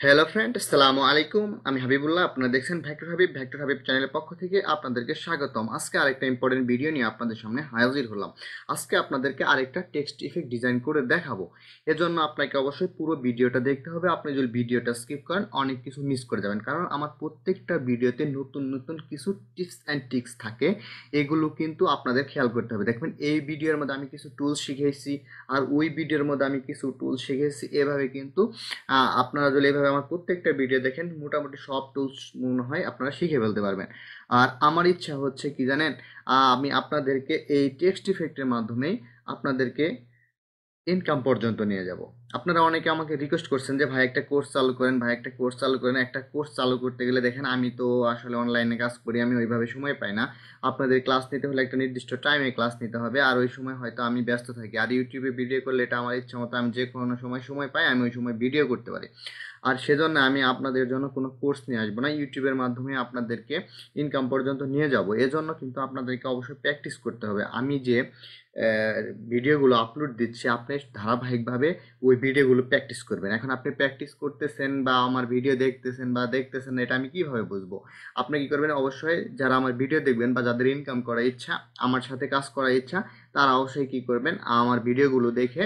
Hello friend, আসসালামু আলাইকুম। আমি হাবিবুল্লাহ, আপনারা দেখছেন ভেক্টর হাবিব চ্যানেলের পক্ষ থেকে আপনাদেরকে স্বাগতম। আজকে আরেকটা ইম্পর্টেন্ট ভিডিও নিয়ে আপনাদের সামনে হাজির হলাম। আজকে আপনাদেরকে আরেকটা টেক্সট ইফেক্ট ডিজাইন করে দেখাবো। এজন্য আপনাকে অবশ্যই পুরো ভিডিওটা দেখতে হবে। আপনি যদি ভিডিওটা স্কিপ করেন অনেক কিছু মিস করে যাবেন, কারণ আমার প্রত্যেকটা ভিডিওতে নতুন নতুন কিছু টিপস অ্যান্ড ট্রিক্স থাকে। এগুলো কিন্তু আপনাদের খেয়াল করতে হবে। দেখবেন এই ভিডিওর মধ্যে আমি কিছু টুলস শিখেছি, আর ওই ভিডিওর মধ্যে আমি কিছু টুলস শিখেছি। এভাবে কিন্তু আপনারা যদি এভাবে আমার প্রত্যেকটা ভিডিও দেখেন, মোটামুটি সব টুলস মনে হয় আপনারা শিখে ফেলতে পারবেন। আর আমার ইচ্ছা হচ্ছে কি জানেন, আমি আপনাদেরকে এই টেক্সট ইফেক্টের মাধ্যমেই আপনাদেরকে ইনকাম পর্যন্ত নিয়ে যাব। আপনারা অনেকে আমাকে রিকোয়েস্ট করছেন যে ভাই একটা কোর্স চালু করেন, ভাই একটা কোর্স চালু করেন। একটা কোর্স চালু করতে গেলে দেখেন আমি তো আসলে অনলাইনে কাজ করি, আমি ওইভাবে সময় পাই না। আপনাদের ক্লাস নিতে হলে একটা নির্দিষ্ট টাইমে ক্লাস নিতে হবে, আর ওই সময় হয়তো আমি ব্যস্ত থাকি। আর ইউটিউবে ভিডিও করলে এটা আমার ইচ্ছা মতো, আমি যে কোনো সময় পাই আমি ওই সময় ভিডিও করতে পারি। আর সেজন্য আমি আপনাদের জন্য কোনো কোর্স নিয়ে আসবো না, ইউটিউবের মাধ্যমে আপনাদেরকে ইনকাম পর্যন্ত নিয়ে যাব। এজন্য কিন্তু আপনাদেরকে অবশ্যই প্র্যাকটিস করতে হবে। আমি যে ভিডিওগুলো আপলোড দিচ্ছি, আপনি ধারাবাহিকভাবে ওই ভিডিওগুলো প্র্যাকটিস করবেন। এখন আপনি প্র্যাকটিস করতেছেন বা আমার ভিডিও দেখতেছেন এটা আমি কিভাবে বুঝবো? আপনি কি করবেন, অবশ্যই যারা আমার ভিডিও দেখবেন বা যাদের ইনকাম করার ইচ্ছা, আমার সাথে কাজ করার ইচ্ছা, তারা অবশ্যই কি করবেন, আমার ভিডিওগুলো দেখে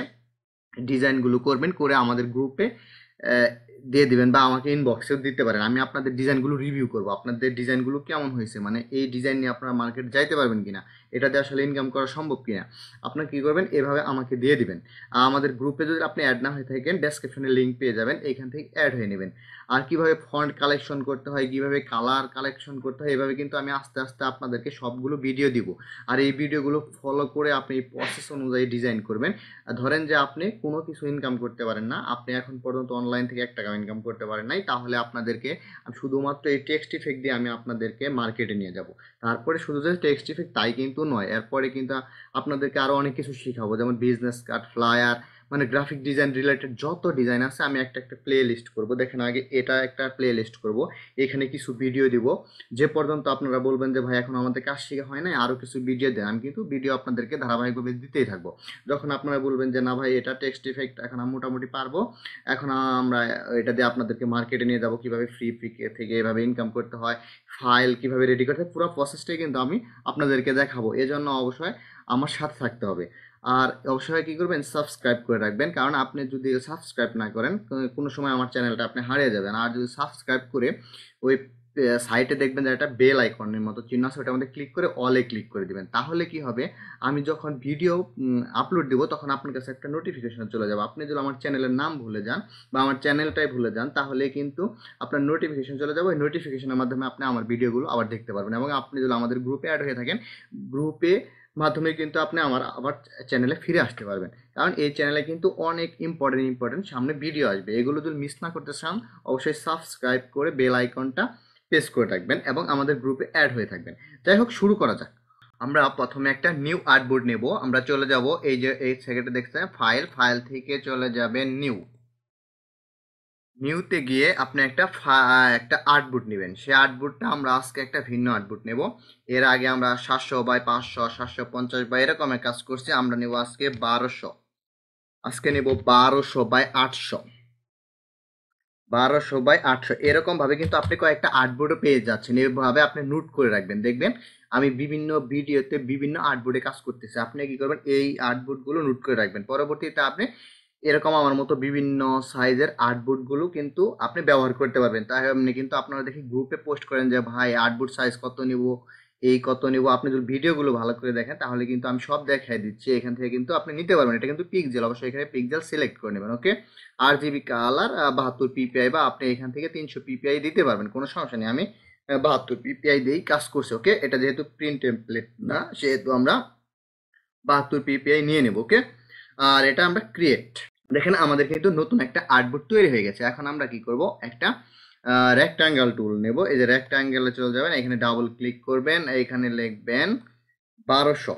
ডিজাইনগুলো করবেন, করে আমাদের গ্রুপে দিয়ে দিবেন বা আমাকে ইনবক্সেও দিতে পারেন। আমি আপনাদের ডিজাইনগুলো রিভিউ করব, আপনাদের ডিজাইনগুলো কেমন হয়েছে, মানে এই ডিজাইন নিয়ে আপনারা মার্কেট যাইতে পারবেন কিনা, এটাতে আসলে ইনকাম করা সম্ভব কিনা। আপনারা কী করবেন, এভাবে আমাকে দিয়ে দিবেন। আমাদের গ্রুপে যদি আপনি অ্যাড না হয়ে থাকেন, ডেসক্রিপশনে লিঙ্ক পেয়ে যাবেন, এইখান থেকে অ্যাড হয়ে নেবেন। আর কিভাবে ফন্ট কালেকশন করতে হয়, কিভাবে কালার কালেকশন করতে হয়, এভাবে কিন্তু আমি আস্তে আস্তে আপনাদেরকে সবগুলো ভিডিও দিব। আর এই ভিডিওগুলো ফলো করে আপনি এই প্রসেস অনুযায়ী ডিজাইন করবেন। ধরেন যে আপনি কোনো কিছু ইনকাম করতে পারেন না, আপনি এখন পর্যন্ত অনলাইন থেকে 1 টাকা ইনকাম করতে পারেন নাই, তাহলে আপনাদেরকে শুধুমাত্র এই টেক্সট ইফেক্ট দিয়ে আমি আপনাদেরকে মার্কেটে নিয়ে যাব। তারপরে শুধু যে টেক্সট ইফেক্ট তাই কিন্তু নয়, এরপরে কিন্তু আপনাদেরকে আরও অনেক কিছু শেখাবো, যেমন বিজনেস কার্ড, ফ্লায়ার, মানে গ্রাফিক ডিজাইন রিলেটেড যত ডিজাইন আছে আমি একটা একটা প্লে লিস্ট করবো। দেখেন আগে এটা একটা প্লে লিস্ট করবো, এখানে কিছু ভিডিও দিব। যে পর্যন্ত আপনারা বলবেন যে ভাই এখন আমাদের কাজ শেখা হয় না, আরও কিছু ভিডিও দেন, আমি কিন্তু ভিডিও আপনাদেরকে ধারাবাহিকভাবে দিতেই থাকবো। যখন আপনারা বলবেন যে না ভাই এটা টেক্সট ইফেক্ট এখন আমি মোটামুটি পারবো, এখন আমরা এটা দিয়ে আপনাদেরকে মার্কেটে নিয়ে যাব, কিভাবে ফ্রিপিক থেকে এভাবে ইনকাম করতে হয়, ফাইল কিভাবে রেডি করতে হয়, পুরো প্রসেসটাই কিন্তু আমি আপনাদেরকে দেখাবো। এজন্য অবশ্যই আমার সাথে থাকতে হবে। আর অবশ্যই কী করবেন, সাবস্ক্রাইব করে রাখবেন, কারণ আপনি যদি সাবস্ক্রাইব না করেন কোনো সময় আমার চ্যানেলটা আপনি হারিয়ে যাবেন। আর যদি সাবস্ক্রাইব করে ওই সাইটে দেখবেন যে একটা বেল আইকনের মতো চিহ্ন আছে, ওটার মধ্যে ক্লিক করে অলে ক্লিক করে দিবেন। তাহলে কি হবে, আমি যখন ভিডিও আপলোড দিব তখন আপনার কাছে একটা নোটিফিকেশন চলে যাবে। আপনি যদি আমার চ্যানেলের নাম ভুলে যান বা আমার চ্যানেলটাই ভুলে যান, তাহলে কিন্তু আপনার নোটিফিকেশন চলে যাবে। ওই নোটিফিকেশনের মাধ্যমে আপনি আমার ভিডিওগুলো আবার দেখতে পারবেন। এবং আপনি যদি আমাদের গ্রুপে অ্যাড হয়ে থাকেন, গ্রুপে মাধ্যমে কিন্তু আপনি আমার আবার চ্যানেলে ফিরে আসতে পারবেন, কারণ এই চ্যানেলে কিন্তু অনেক ইম্পর্টেন্ট সামনে ভিডিও আসবে। এগুলো যদি মিস না করতে চান, অবশ্যই সাবস্ক্রাইব করে বেল আইকনটা প্রেস করে রাখবেন এবং আমাদের গ্রুপে অ্যাড হয়ে থাকবেন। যাই হোক, শুরু করা যাক। আমরা প্রথমে একটা নিউ আর্টবোর্ড নেব। আমরা চলে যাব, এই যে এই সেকেন্ডে দেখছেন ফাইল থেকে চলে যাবেন নিউতে গিয়ে আপনি একটা আর্টবোর্ড নেবেন। সেই আর্টবোর্ডটা আমরা আজকে একটা ভিন্ন আর্টবোর্ড নেব। এর আগে আমরা 700x500, 750 বা এরকমের কাজ করছি, আমরা নেব আজকে 1200। আজকে নেব 1200x800, 1200x800। এরকম ভাবে কিন্তু আপনি কয়েকটা আর্টবোর্ডও পেয়ে যাচ্ছেন। এইভাবে আপনি নোট করে রাখবেন, দেখবেন আমি বিভিন্ন ভিডিওতে বিভিন্ন আর্টবোর্ডে কাজ করতেছি। আপনি কি করবেন, এই আর্টবোর্ডগুলো নোট করে রাখবেন। পরবর্তীতে আপনি এরকম আমার মতো বিভিন্ন সাইজের আর্টবোর্ডগুলো কিন্তু আপনি ব্যবহার করতে পারবেন। তাই আপনি কিন্তু আপনারা দেখি গ্রুপে পোস্ট করেন যে ভাই আর্টবোর্ড সাইজ কত নিব, এই কত নিব। আপনি যদি ভিডিওগুলো ভালো করে দেখেন তাহলে কিন্তু আমি সব দেখাই দিচ্ছি, এখান থেকে কিন্তু আপনি নিতে পারবেন। এটা কিন্তু পিক্সেল, অবশ্যই এখানে পিক্সেল সিলেক্ট করে নেবেন। ওকে, RGB কালার 72 PPI, বা আপনি এখান থেকে 300 PPI দিতে পারবেন, কোনো সমস্যা নেই। আমি 72 PPI দিয়েই কাজ করছি। ওকে, এটা যেহেতু প্রিন্ট টেমপ্লেট না, সেহেতু আমরা 72 PPI নিয়ে নেব। ওকে, আর এটা আমরা ক্রিয়েট, দেখেন আমাদের কিন্তু নতুন একটা আর্টবোর্ড তৈরি হয়ে গেছে। এখন আমরা কি করব, একটা রেক্টাঙ্গেল টুল নেব। এই যে রেক্টাঙ্গেলে চলে যাবেন, এখানে ডাবল ক্লিক করবেন, এইখানে লিখবেন 1200,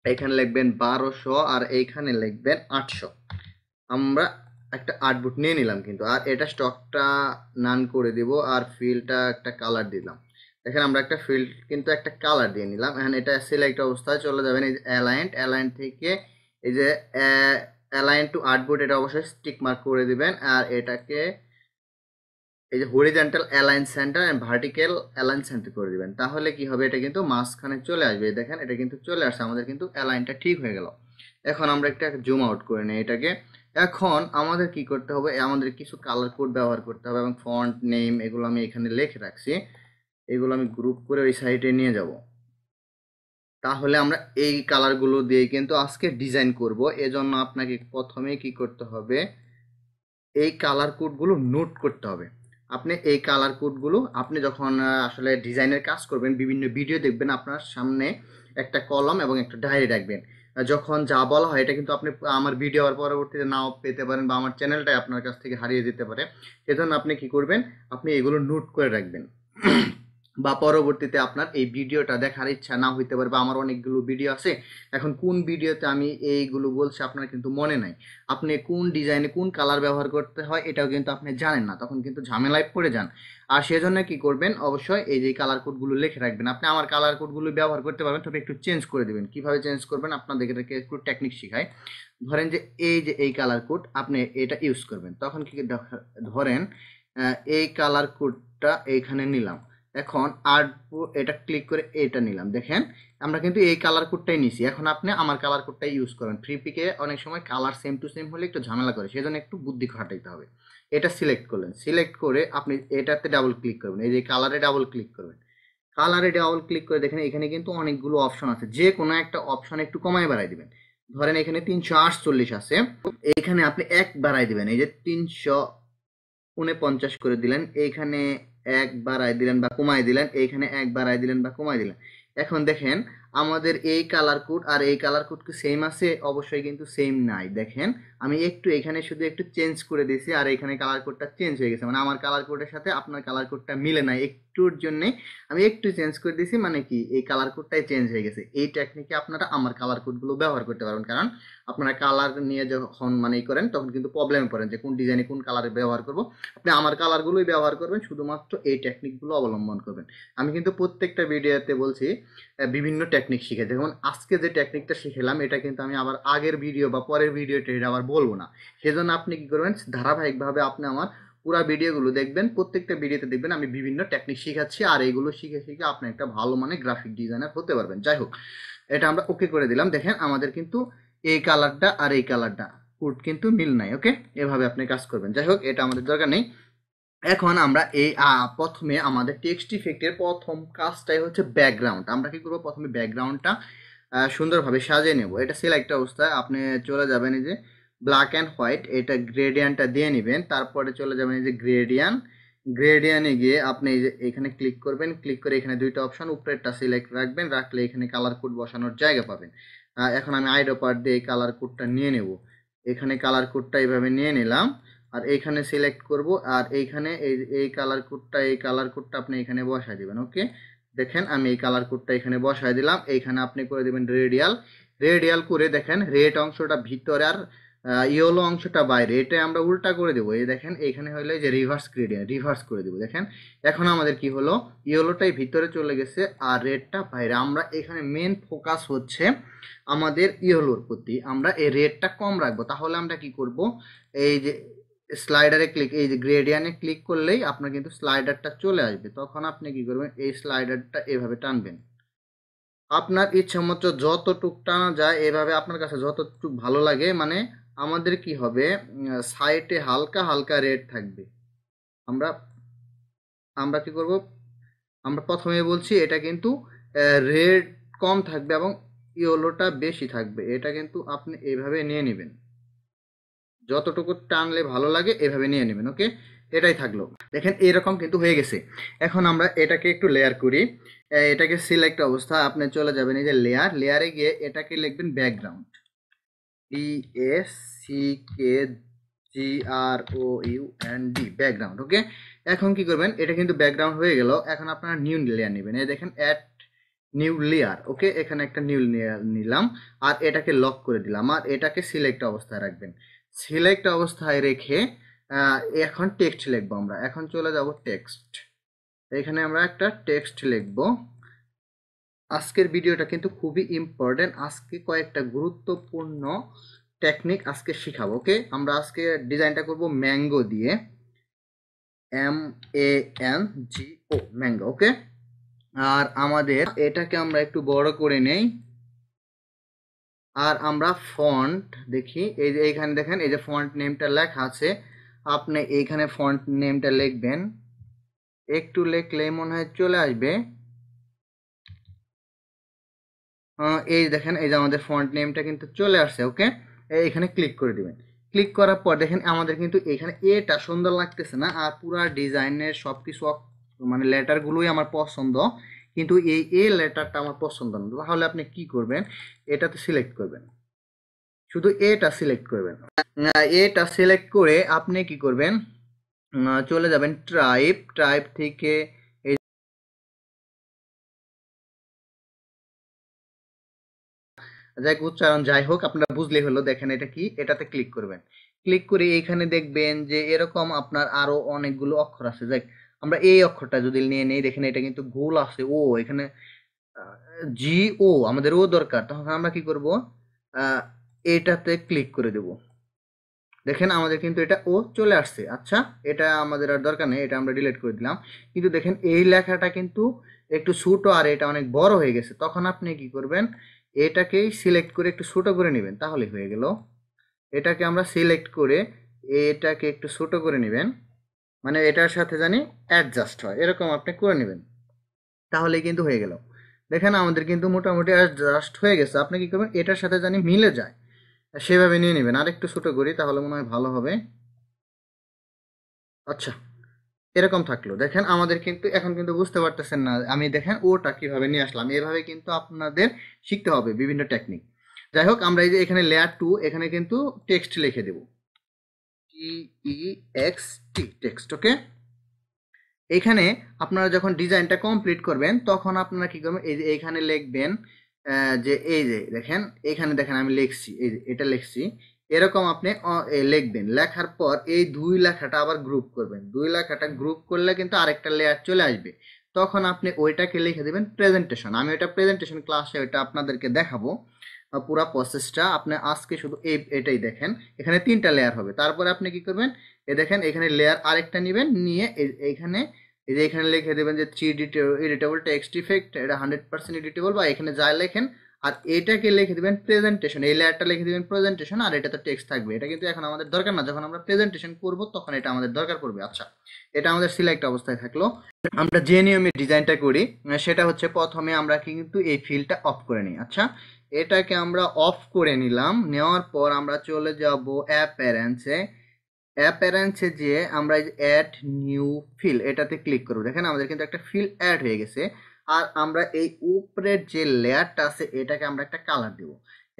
এখানে লিখবেন 1200, আর এইখানে লিখবেন 800। আমরা একটা আর্টবোর্ড নিয়ে নিলাম কিন্তু, আর এটা স্টকটা নান করে দিব, আর ফিলটা একটা কালার দিলাম। দেখেন আমরা একটা ফিল্ড কিন্তু একটা কালার দিয়ে নিলাম। এখন এটা সিলেক্ট অবস্থায় চলে যাবেন, এই যে অ্যালাইন থেকে এই যে অ্যালাইন টু আর্টবোর্ড, এটা অবশ্যই স্টিক মার্ক করে দিবেন। আর এটাকে এই যে horizontal align centre and vertical align centre করে দিবেন, তাহলে কি হবে, এটা কিন্তু মাঝখানে চলে আসবে। দেখেন এটা কিন্তু চলে আসছে, আমাদের কিন্তু অ্যালাইনটা ঠিক হয়ে গেল। এখন আমরা একটা জুম আউট করে নিই এটাকে। এখন আমাদের কি করতে হবে, আমাদের কিছু কালার কোড ব্যবহার করতে হবে এবং ফন্ট নেম এগুলো আমি এখানে লিখে রাখছি, এগুলো আমি গ্রুপ করে ওই সাইডে নিয়ে যাব। তাহলে আমরা এই কালারগুলো দিয়ে কিন্তু আজকে ডিজাইন করব। এজন্য আপনাকে প্রথমে কি করতে হবে, এই কালার কোডগুলো নোট করতে হবে। আপনি এই কালার কোডগুলো আপনি যখন আসলে ডিজাইনের কাজ করবেন, বিভিন্ন ভিডিও দেখবেন, আপনার সামনে একটা কলম এবং একটা ডায়েরি রাখবেন। যখন যা বলা হয় এটা কিন্তু আপনি আমার ভিডিও আর পরবর্তীতে নাও পেতে পারেন বা আমার চ্যানেলটাই আপনার কাছ থেকে হারিয়ে যেতে পারে। সেজন্য আপনি কি করবেন, আপনি এগুলো নোট করে রাখবেন। বা পরবর্তীতে আপনার এই ভিডিওটা দেখার ইচ্ছা না হইতে পারে, বা আমার অনেকগুলো ভিডিও আছে, এখন কোন ভিডিওতে আমি এইগুলো বলছি আপনার কিন্তু মনে নাই, আপনি কোন ডিজাইনে কোন কালার ব্যবহার করতে হয় এটাও কিন্তু আপনি জানেন না, তখন কিন্তু ঝামেলায় পড়ে যান। আর সেজন্য কি করবেন, অবশ্যই এই যে কালার কোডগুলো লিখে রাখবেন। আপনি আমার কালার কোডগুলো ব্যবহার করতে পারবেন, তবে একটু চেঞ্জ করে দেবেন। কিভাবে চেঞ্জ করবেন আপনাদেরকে একটু টেকনিক শিখাই। ধরেন যে এই কালার কোড আপনি এটা ইউজ করবেন, তখন কি ধরেন এই কালার কোডটা এইখানে নিলাম। এখন আর্ট এটা ক্লিক করে এটা নিলাম, দেখেন আমরা কিন্তু এই কালার কোডটাই নিছি। এখন আপনি আমার কালার কোডটাই ইউজ করেন। ফ্রিপিকে অনেক সময় কালার সেম টু সেম হলে একটু ঝামেলা করে, সেজন্য একটু বুদ্ধি খাটাইতে হবে। এটা সিলেক্ট করলেন, সিলেক্ট করে আপনি এটাতে ডাবল ক্লিক করবেন, এই যে কালারে ডাবল ক্লিক করবেন। কালারে ডাবল ক্লিক করে দেখেন এখানে কিন্তু অনেকগুলো অপশন আছে, যে কোনো একটা অপশন একটু কমায় বাড়াই দিবেন। ধরেন এখানে 348 আছে, এইখানে আপনি এক বাড়াই দিবেন, এই যে 349 করে দিলেন, এইখানে এক বাড়াই দিলেন বা কমাই দিলেন, এইখানে এক বাড়াই দিলেন বা কমাই দিলেন। এখন দেখেন আমাদের এই কালার কোড আর এই কালার কোড কি সেম আছে? অবশ্যই কিন্তু সেম নাই। দেখেন আমি একটু এখানে শুধু একটু চেঞ্জ করে দিয়েছি, আর এখানে কালার কোডটা চেঞ্জ হয়ে গেছে, মানে আমার কালার কোডের সাথে আপনার কালার কোডটা মিলে নাই, একটুর জন্য আমি একটু চেঞ্জ করে দিয়েছি, মানে কি এই কালার কোডটাই চেঞ্জ হয়ে গেছে। এই টেকনিকে আপনারা আমার কালার কোডগুলো ব্যবহার করতে পারবেন, কারণ আপনারা কালার নিয়ে যখন মানে করেন তখন কিন্তু প্রবলেমে পড়েন যে কোন ডিজাইনে কোন কালার ব্যবহার করব। আপনি আমার কালারগুলোই ব্যবহার করবেন, শুধুমাত্র এই টেকনিকগুলো অবলম্বন করবেন। আমি কিন্তু প্রত্যেকটা ভিডিওতে বলছি বিভিন্ন টেকনিক শিখে, যেমন আজকে যে টেকনিকটা শিখেলাম এটা কিন্তু আমি আবার আগের ভিডিও বা পরের ভিডিওতে এটা আবার বলবো না। সেজন্য আপনি কি করবেন, ধারাবাহিকভাবে আপনি আমার পুরো ভিডিওগুলো দেখবেন, প্রত্যেকটা ভিডিওতে দেখবেন আমি বিভিন্ন টেকনিক শিখাচ্ছি, আর এইগুলো শিখে শিখে আপনি একটা ভালো মানে গ্রাফিক ডিজাইনার হতে পারবেন। যাই হোক, এটা আমরা ওকে করে দিলাম। দেখেন আমাদের কিন্তু এই কালারটা আর এই কালারটা কোড কিন্তু মিল নাই। ওকে, এভাবে আপনি কাজ করবেন। যাই হোক, এটা আমাদের দরকার নেই। এখন আমরা এই প্রথমে আমাদের টেক্সট ইফেক্টের প্রথম কাজটাই হচ্ছে ব্যাকগ্রাউন্ড। আমরা কি করব, প্রথমে ব্যাকগ্রাউন্ডটা সুন্দরভাবে সাজিয়ে নেব। এটা সিলেক্ট অবস্থায় আপনি চলে যাবেন এই যে ব্ল্যাক অ্যান্ড হোয়াইট, এটা গ্রেডিয়ানটা দিয়ে নেবেন। তারপরে চলে যাবেন এই যে গ্রেডিয়ানে গিয়ে আপনি এই যে এখানে ক্লিক করবেন, ক্লিক করে এখানে দুইটা অপশন, উপরেরটা সিলেক্ট রাখবেন, রাখলে এখানে কালার কোড বসানোর জায়গা পাবেন। এখন আমি আইডো পার্ট দিয়ে এই কালার কোডটা নিয়ে নেব। এখানে কালার কোডটা এইভাবে নিয়ে নিলাম, আর এইখানে সিলেক্ট করব, আর এইখানে এই কালার কোডটা আপনি এখানে বসায় দিবেন। ওকে, দেখেন আমি এই কালার কোডটা এখানে বসায় দিলাম। এইখানে আপনি করে দিবেন রেডিয়াল করে, দেখেন রেড অংশটা ভিতরে আর ইয়েলো অংশটা বাইরে, এটা আমরা উল্টা করে দেবো। এই দেখেন এইখানে হইলে যে রিভার্স গ্রেডিয়ান্ট, রিভার্স করে দেবো। দেখেন এখন আমাদের কি হলো, ইয়েলোটাই ভিতরে চলে গেছে আর রেডটা বাইরে। আমরা এখানে মেন ফোকাস হচ্ছে আমাদের ইয়েলোর প্রতি, আমরা এই রেডটা কম রাখবো। তাহলে আমরা কি করব, এই যে স্লাইডারে ক্লিক, এই যে গ্রেডিয়ানে ক্লিক করলেই আপনার কিন্তু স্লাইডারটা চলে আসবে। তখন আপনি কি করবেন, এই স্লাইডারটা এভাবে টানবেন, আপনার ইচ্ছা মতো যতটুক টানা যায়, এভাবে আপনার কাছে যতটুক ভালো লাগে। মানে আমাদের কি হবে, সাইডে হালকা হালকা রেড থাকবে। আমরা আমরা কি করব, আমরা প্রথমে বলছি এটা কিন্তু রেড কম থাকবে এবং ইয়েলোটা বেশি থাকবে। এটা কিন্তু আপনি এইভাবে নিয়ে নেবেন, যতটুকু টানলে ভালো লাগে এভাবে নিয়ে নেবেন। ওকে, এটাই থাকলো। দেখেন এরকম কিন্তু হয়ে গেছে। এখন আমরা এটাকে একটু লেয়ার করি। এটাকে সিলেক্ট অবস্থা আপনি চলে যাবেন এই যে লেয়ারে গিয়ে এটাকে লিখবেন ব্যাকগ্রাউন্ড, BACKGROUND, ব্যাকগ্রাউন্ড। ওকে, এখন কি করবেন, এটা কিন্তু ব্যাকগ্রাউন্ড হয়ে গেল। এখন আপনারা নিউ লেয়ার নেবেন, এই দেখেন অ্যাড নিউ লেয়ার। ওকে, এখানে একটা নিউ লেয়ার নিলাম, আর এটাকে লক করে দিলাম, আর এটাকে সিলেক্ট অবস্থায় রাখবেন। সিলেক্ট অবস্থায় রেখে এখন টেক্সট লিখবো আমরা। এখন চলে যাব টেক্সট, এখানে আমরা একটা টেক্সট লিখবো। আজকের ভিডিওটা কিন্তু খুবই ইম্পর্টেন্ট, আজকে কয়েকটা গুরুত্বপূর্ণ টেকনিক আজকে শিখাবো। ওকে, আমরা আজকে ডিজাইনটা করব ম্যাঙ্গো দিয়ে। MANGO mango. ওকে, আর আমাদের এটাকে আমরা একটু বড় করে নেই। আর আমরা ফন্ট দেখি, এই যে এইখানে দেখেন এই যে ফন্ট নেমটা লেখা আছে, আপনি এইখানে ফন্ট নেমটা লিখবেন, একটু লিখলে মনে হয় চলে আসবে। এই দেখেন এই যে আমাদের ফন্ট নেমটা কিন্তু চলে আসছে। ওকে, এখানে ক্লিক করে দিবেন। ক্লিক করার পর দেখেন আমাদের কিন্তু এখানে এটা সুন্দর লাগতেছে না, আর পুরা ডিজাইনের সবকিছু মানে লেটারগুলোই আমার পছন্দ, কিন্তু এই লেটারটা আমার পছন্দ না। তাহলে আপনি কি করবেন, এটাতে সিলেক্ট করবেন, শুধু এটা সিলেক্ট করবেন। এটা সিলেক্ট করে আপনি কি করবেন, চলে যাবেন ট্রাইব থেকে এই যাই উচ্চারণ যাই হোক আপনারা বুঝলেই হলো। দেখেন এটা কি, এটাতে ক্লিক করবেন। ক্লিক করে এইখানে দেখবেন যে এরকম আপনার আরো অনেকগুলো অক্ষর আছে। যাই আমরা এই অক্ষরটা যদি নিয়ে নেই, দেখেন এটা কিন্তু গোল আছে, ও এখানে জি ও আমাদের ও দরকার, তখন আমরা কি করব, এটাতে ক্লিক করে দেব। দেখেন আমাদের কিন্তু এটা ও চলে আসছে। আচ্ছা, এটা আমাদের আর দরকার নেই, এটা আমরা ডিলিট করে দিলাম। কিন্তু দেখেন এই লেখাটা কিন্তু একটু ছোট আর এটা অনেক বড় হয়ে গেছে। তখন আপনি কি করবেন, এটাকেই সিলেক্ট করে একটু ছোট করে নেবেন, তাহলে হয়ে গেল। এটাকে আমরা সিলেক্ট করে এটাকে একটু ছোট করে নেবেন, মানে এটার সাথে জানি অ্যাডজাস্ট হয়, এরকম আপনি করে নেবেন, তাহলেই কিন্তু হয়ে গেল। দেখেন আমাদের কিন্তু মোটামুটি অ্যাডজাস্ট হয়ে গেছে। আপনি কি করবেন, এটার সাথে জানি মিলে যায় সেভাবে নিয়ে নেবেন। আর একটু ছোট করি তাহলে মনে হয় ভালো হবে। আচ্ছা, এরকম থাকলো। দেখেন আমাদের কিন্তু এখন কিন্তু বুঝতে পারতেছেন না আমি দেখেন ওটা কিভাবে নিয়ে আসলাম, এভাবে কিন্তু আপনাদের শিখতে হবে বিভিন্ন টেকনিক। যাই হোক, আমরা এই যে এখানে লেয়ার 2, এখানে কিন্তু টেক্সট লিখে দেব, TEXT টেক্সট। ওকে, এখানে আপনারা যখন ডিজাইনটা কমপ্লিট করবেন তখন আপনারা কি করবেন, এই যে এইখানে লিখবেন যে এই যে দেখেন এখানে দেখেন আমি লিখছি, এই যে এটা লিখছি, এরকম আপনি লিখবেন। লেখার পর এই দুই লেখাটা আবার গ্রুপ করবেন, দুই লেখাটা গ্রুপ করলে কিন্তু আরেকটা লেয়ার চলে আসবে। তখন আপনি ওইটাকে লিখে দেবেন প্রেজেন্টেশন। আমি ওইটা প্রেজেন্টেশন ক্লাসে ওইটা আপনাদেরকে দেখাবো, পুরো প্রসেসটা। আপনি আজকে শুধু এটাই দেখেন, এখানে 3টা লেয়ার হবে। তারপরে আপনি কি করবেন, এই দেখেন এখানে লেয়ার আরেকটা নেবেন, নিয়ে এইখানে এই যে এখানে লিখে দেবেন যে 3 এডিটেবল টেক্সট ইফেক্ট, এটা 100% এডিটেবল, বা এখানে যা লেখেন। আর এটাকে লিখে দিবেন প্রেজেন্টেশন, এই লেয়ারটা লিখে দিবেন প্রেজেন্টেশন, আর এটা তো টেক্সট থাকবে। এটা কিন্তু এখন আমাদের দরকার না, যখন আমরা প্রেজেন্টেশন করব তখন এটা আমাদের দরকার পড়বে। আচ্ছা, এটা আমাদের সিলেক্ট অবস্থায় থাকলো। আমরা যে নিয়মে ডিজাইনটা করি সেটা হচ্ছে, প্রথমে আমরা কিন্তু এই ফিলটা অফ করে নিই। আচ্ছা, এটাকে আমরা অফ করে নিলাম। নেওয়ার পর আমরা চলে যাব অ্যাপিয়ারেন্সে যে আমরা অ্যাড নিউ ফিল এটাতে ক্লিক করব। দেখেন আমাদের কিন্তু একটা ফিল অ্যাড হয়ে গেছে। আর আমরা এই উপরের যে লেয়ারটা আছে এটাকে আমরা একটা কালার দেব।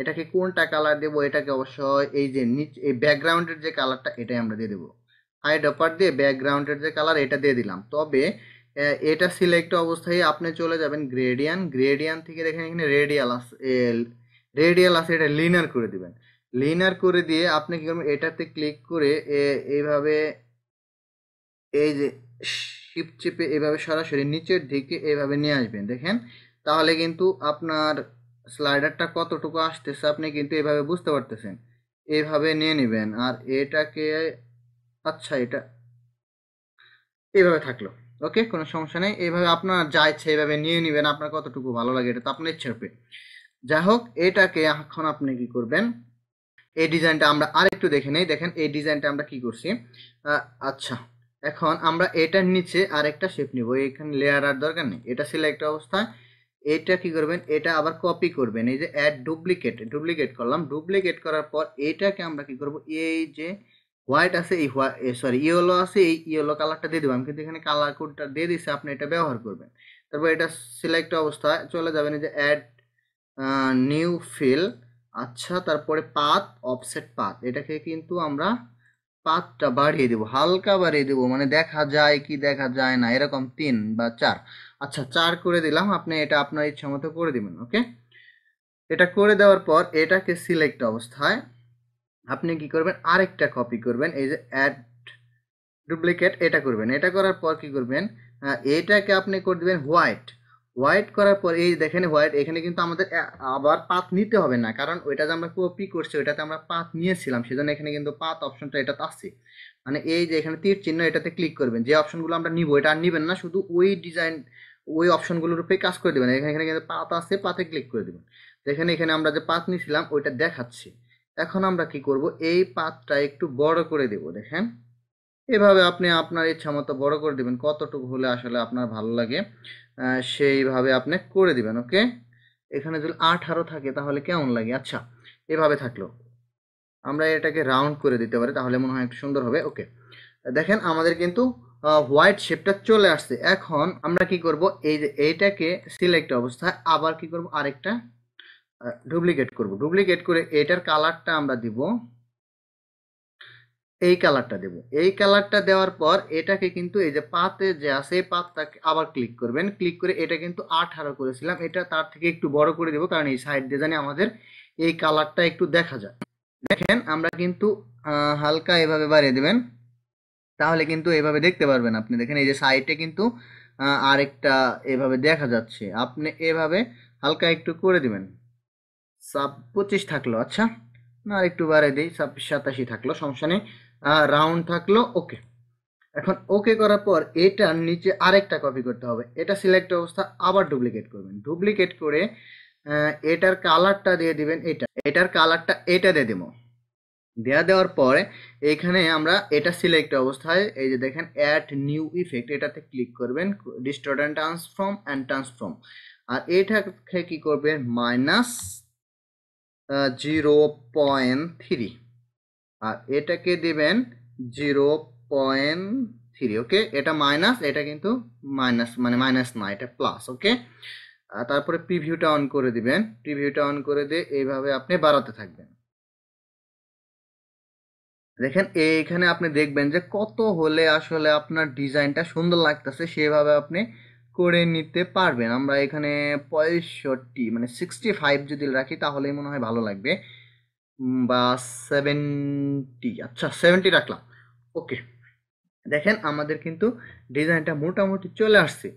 এটাকে কোনটা কালার দেব, এটাকে অবশ্যই এই যে নিচে এই ব্যাকগ্রাউন্ডের যে কালারটা এটাই আমরা দিয়ে দেবো। হাইড অপার দিয়ে ব্যাকগ্রাউন্ডের যে কালার এটা দিয়ে দিলাম। তবে এটা সিলেক্ট অবস্থায় আপনি চলে যাবেন গ্রেডিয়ান থেকে দেখেন এখানে রেডিয়াল আছে, এটা লিনিয়ার করে দিবেন। লিনার করে দিয়ে আপনি কি করবেন, এটাতে ক্লিক করে এইভাবে এই যে শিপ চেপে এভাবে সরাসরি নিচের দিকে এভাবে নিয়ে আসবেন। দেখেন তাহলে কিন্তু আপনার স্লাইডারটা কতটুকু আসতেছে আপনি কিন্তু এভাবে বুঝতে পারতেছেন। এভাবে নিয়ে নেবেন আর এটাকে, আচ্ছা এটা এইভাবে থাকলো। ওকে, কোনো সমস্যা নেই, এইভাবে আপনার যা ইচ্ছে এইভাবে নিয়ে নেবেন, আপনার কতটুকু ভালো লাগে এটা তো আপনার ইচ্ছার উপরে। যাই হোক, এটাকে এখন আপনি কি করবেন, এই ডিজাইনটা আমরা আরেকটু দেখে নেই। দেখেন এই ডিজাইনটা আমরা কি করছি। আচ্ছা, এখন আমরা এটার নিচে আরেকটা শেপ নিব। এখানে লেয়ার আর দরকার নেই, এটা সিলেক্ট অবস্থায় এটা কি করবেন, এটা আবার কপি করবেন। এই যে অ্যাড ডুপ্লিকেট করলাম। ডুপ্লিকেট করার পর এটাকে আমরা কি করব, এই যে হোয়াইট আছে এই সরি ইয়েলো আছে, এই ইয়েলো কালারটা দিয়ে দেবো। আমি কিন্তু এখানে কালার কোডটা দিয়ে দিচ্ছি, আপনি এটা ব্যবহার করবেন। তারপর এটা সিলেক্ট অবস্থায় চলে যাবেন, এই যে অ্যাড নিউ ফিল। আচ্ছা, তারপরে অফসেট পাথ, এটাকে কিন্তু আমরা পাথটা বাড়িয়ে দেবো, হালকা বাড়িয়ে দেবো, মানে দেখা যায় কি দেখা যায় না এরকম 3 বা 4। আচ্ছা, 4 করে দিলাম। আপনি এটা আপনার ইচ্ছা মতো করে দিবেন। ওকে, এটা করে দেওয়ার পর এটাকে সিলেক্ট অবস্থায় আপনি কি করবেন, আরেকটা কপি করবেন, এই যে অ্যাড ডুপ্লিকেট এটা করবেন। এটা করার পর কি করবেন, এটাকে আপনি করে দিবেন হোয়াইট। হোয়াইট করার পর এই দেখেন হোয়াইট, এখানে কিন্তু আমাদের আবার পাথ নিতে হবে না, কারণ ওইটা যে আমরা কপি করছি ওইটাতে আমরা পাথ নিয়েছিলাম, সেজন্য এখানে কিন্তু পাথ অপশনটা এটাতে আছে। মানে এই যে এখানে তীর চিহ্ন, এটাতে ক্লিক করবেন, যে অপশনগুলো আমরা নিব এটা আর নিবেন না, শুধু ওই ডিজাইন ওই অপশনগুলোর উপরে কাজ করে দেবেন। এখানে কিন্তু পাথ আছে, পাথে ক্লিক করে দেবেন। এখানে এখানে আমরা যে পাথ নিয়েছিলাম ওইটা দেখাচ্ছি। এখন আমরা কি করব, এই পাথটা একটু বড় করে দেব। দেখেন এভাবে আপনি আপনার ইচ্ছা মতো বড় করে দিবেন, কতটুকু হলে আসলে আপনার ভালো লাগে সেইভাবে আপনি করে দিবেন। ওকে, এখানে যদি 18 থাকে তাহলে কেমন লাগে? আচ্ছা, এভাবে থাকলো, আমরা এটাকে রাউন্ড করে দিতে পারি, তাহলে মনে হয় একটু সুন্দর হবে। ওকে, দেখেন আমাদের কিন্তু হোয়াইট শেপটা চলে আসছে। এখন আমরা কি করব, এই যে এইটাকে সিলেক্ট অবস্থায় আবার কি করব, আরেকটা ডুপ্লিকেট করব। ডুপ্লিকেট করে এটার কালারটা আমরা দিব, এই কালারটা দেব। এই কালারটা দেওয়ার পর এটাকে কিন্তু এই যে পাতে যে আছে এই পাতটাকে আবার ক্লিক করবেন। ক্লিক করে এটা কিন্তু 18 করেছিলাম, এটা তার থেকে একটু বড় করে দেব, কারণ এই সাইড দিয়ে জানি আমাদের এই কালারটা একটু দেখা যায়। দেখেন আমরা কিন্তু হালকা এভাবে বাড়িয়ে দেবেন, তাহলে কিন্তু এভাবে দেখতে পারবেন আপনি। দেখেন এই যে সাইডে কিন্তু আরেকটা এভাবে দেখা যাচ্ছে, আপনি এভাবে হালকা একটু করে দিবেন। 25 থাকলো, আচ্ছা না আর একটু বাড়িয়ে দিই, 27 থাকলো, সমস্যা নেই। রাউন্ড থাকলো। ওকে, এখন ওকে করার পর এটার নিচে আরেকটা কপি করতে হবে, এটা সিলেক্ট অবস্থা আবার ডুপ্লিকেট করবেন। ডুপ্লিকেট করে এটার কালারটা দিয়ে দিবেন, এটার কালারটা এটা দিয়ে দেবো। দেওয়ার পরে এখানে আমরা এটা সিলেক্ট অবস্থায় এই যে দেখেন অ্যাড নিউ ইফেক্ট, এটাতে ক্লিক করবেন, ডিস্টর্ট অ্যান্ড ট্রান্সফর্ম। আর এটাকে কি করবেন, -0.3, আর এটাকে দিবেন 0.3। ওকে, এটা মাইনাস, এটা কিন্তু মাইনাস, মানে মাইনাস না, এটা প্লাস। ওকে, তারপরে প্রিভিউটা অন করে দিবেন। প্রিভিউটা অন করে দিয়ে এইভাবে আপনি বাড়াতে থাকবেন। দেখেন এইখানে আপনি দেখবেন যে কত হলে আসলে আপনার ডিজাইনটা সুন্দর লাগতেছে, সেভাবে আপনি করে নিতে পারবেন। আমরা এখানে 65 মানে 65 যদি রাখি তাহলেই মনে হয় ভালো লাগবে, বা 70, আচ্ছা 70 রাখলাম। ওকে, দেখেন আমাদের কিন্তু ডিজাইনটা মোটামুটি চলে আসছে।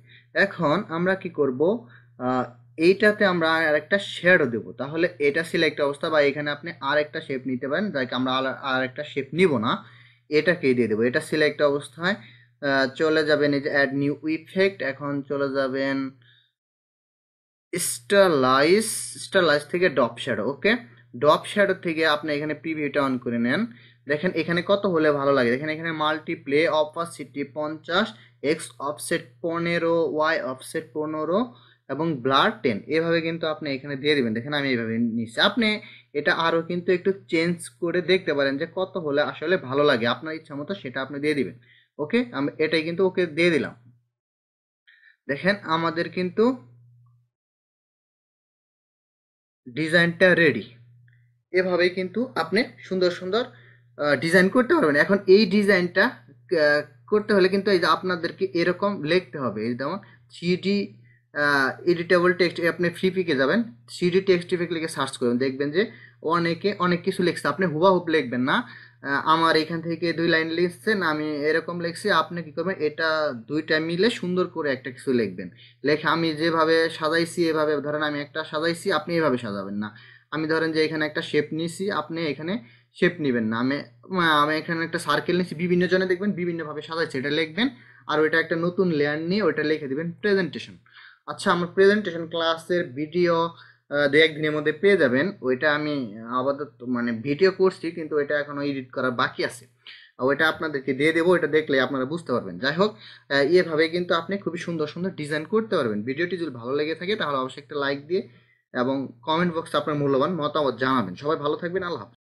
এখন আমরা কি করব, এইটাতে আমরা আরেকটা শেডও দেব। তাহলে এটা সিলেক্ট অবস্থা বা এখানে আপনি আরেকটা শেপ নিতে পারেন, যাকে আমরা আরেকটা শেপ নিব না, এটাকেই দিয়ে দেবো। এটা সিলেক্ট অবস্থায় চলে যাবেন এই যে অ্যাড নিউ ইফেক্ট, এখন চলে যাবেন স্টারলাইজ, স্টারলাইজ থেকে ডপ শ্যাডো। ওকে, ডপ শ্যাডো থেকে আপনি এখানে প্রিভিউটা অন করে নেন। দেখেন এখানে কত হলে ভালো লাগে, দেখেন এখানে multiply opacity 50, X offset 15, Y offset 15 এবং ব্লার 10, এভাবে কিন্তু আপনি এখানে দিয়ে দিবেন। দেখেন আমি এইভাবে নিচ্ছি, আপনি এটা আরও কিন্তু একটু চেঞ্জ করে দেখতে পারেন যে কত হলে আসলে ভালো লাগে, আপনার ইচ্ছা মতো সেটা আপনি দিয়ে দিবেন। ওকে, আমি এটাই কিন্তু ওকে দিয়ে দিলাম। দেখেন আমাদের কিন্তু ডিজাইনটা রেডি। এভাবেই কিন্তু আপনি সুন্দর সুন্দর ডিজাইন করতে পারবেন। এখন এই ডিজাইনটা করতে হলে কিন্তু এই যে আপনাদেরকে এরকম লিখতে হবে, এই যেমন সিডি এডিটেবল টেক্সট, আপনি ফ্রিপিকে যাবেন, সিডি টেক্সট ইফেক্ট লিখে সার্চ করবেন, দেখবেন যে অনেকে অনেক কিছু লিখছে, আপনি হুবাহুব লিখবেন না। আমার এখান থেকে 2 লাইন লিখছেন, আমি এরকম লিখছি, আপনি কি করবেন, এটা দুইটা মিলে সুন্দর করে একটা কিছু লিখবেন। লেখে আমি যেভাবে সাজাইছি এভাবে, ধরেন আমি একটা সাজাইছি, আপনি এভাবে সাজাবেন না। আমি ধরেন যে এখানে একটা শেপ নিয়েছি, আপনি এখানে শেপ নেবেন না। আমি এখানে একটা সার্কেল নিয়েছি, বিভিন্ন জনে দেখবেন বিভিন্নভাবে সাজাইছে, এটা লিখবেন। আর ওইটা একটা নতুন লেয়ার নিয়ে ওইটা লিখে দিবেন প্রেজেন্টেশন। আচ্ছা, আমার প্রেজেন্টেশন ক্লাসের ভিডিও 2-1 দিনের মধ্যে পেয়ে যাবেন। ওইটা আমি আপাতত মানে ভিডিও করছি, কিন্তু ওইটা এখনো এডিট করা বাকি আছে, ওইটা আপনাদেরকে দিয়ে দেবো, এটা দেখলে আপনারা বুঝতে পারবেন। যাই হোক, এভাবে কিন্তু আপনি খুবই সুন্দর সুন্দর ডিজাইন করতে পারবেন। ভিডিওটি যদি ভালো লেগে থাকে তাহলে অবশ্যই একটা লাইক দিয়ে এবং কমেন্ট বক্সে আপনার মূল্যবান মতামত জানাবেন। সবাই ভালো থাকবেন, আল্লাহ হাফেজ।